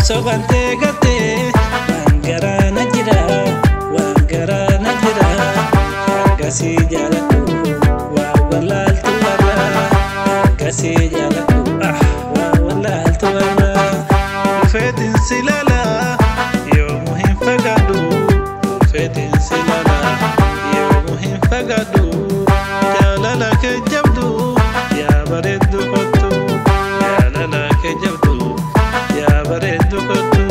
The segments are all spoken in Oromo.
sobante gate wangarana jira gasi jalatu wa walal tuwara gasi jalatu wa walal tuwara fetin silala yo muhim fagadu fetin silala yo muhim fagadu jalala ke jabdu ya baredu kotu jalala ke jabdu ya baredu kotu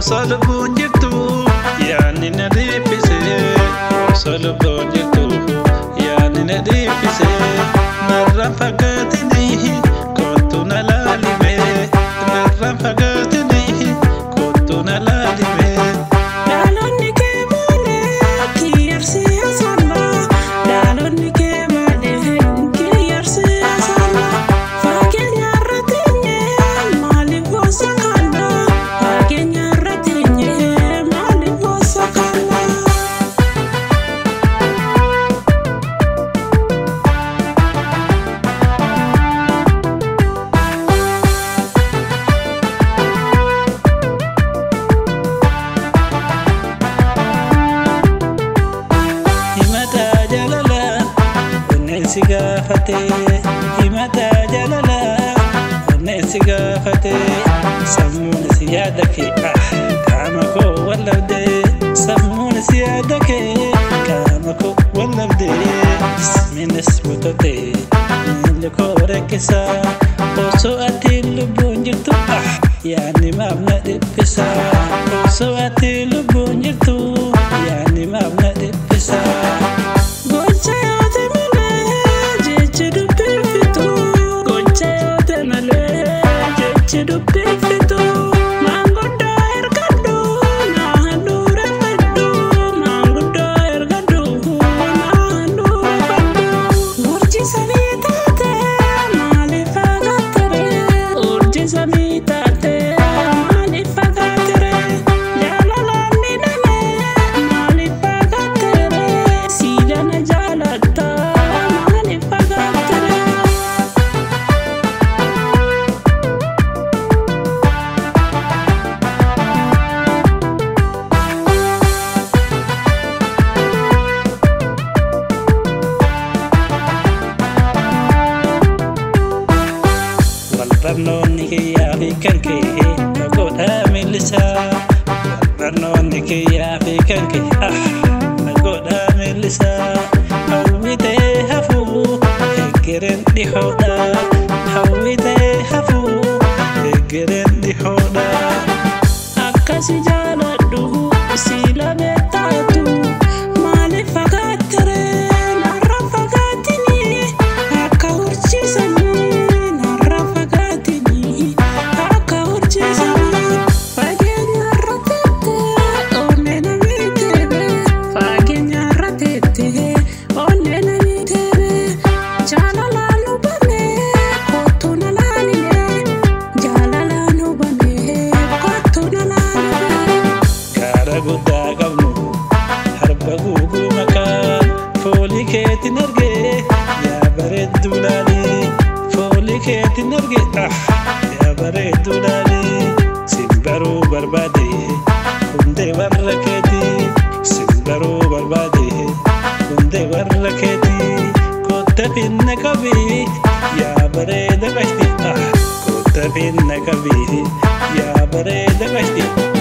Solo bonjitu yani nadipise solo bonjitu yani nadipise narafaqatini kontuna lalime narafaqatini kontuna lalime dalonni ke male kiyarsi asamba dalonni ke male kiyarsi asamba fakenya ratinye mali vosakanda fakenya sigafate himata jalala ne sigafate sammun siyadake kamako walabde sammun siyadake kamako walabde minas mutate milko rekisa oso atil bunjitu yani mamna dipisa oso atil bunjitu yani mamna dipisa Barnoni ke ya fi kanke nagoda milisa barnoni ke ya fi kanke nagoda milisa hawite hafu egeren di hoda hawite hafu egeren di hoda akasi jala duhu sila betatu male fagatere narra fagatini akawurchi sami ya baredu lali simbaru barbade kunde warraketi simbaru barbade kunde warraketi kota pinna kabi ya bareda kashti kota pinna kabi ya bareda kashti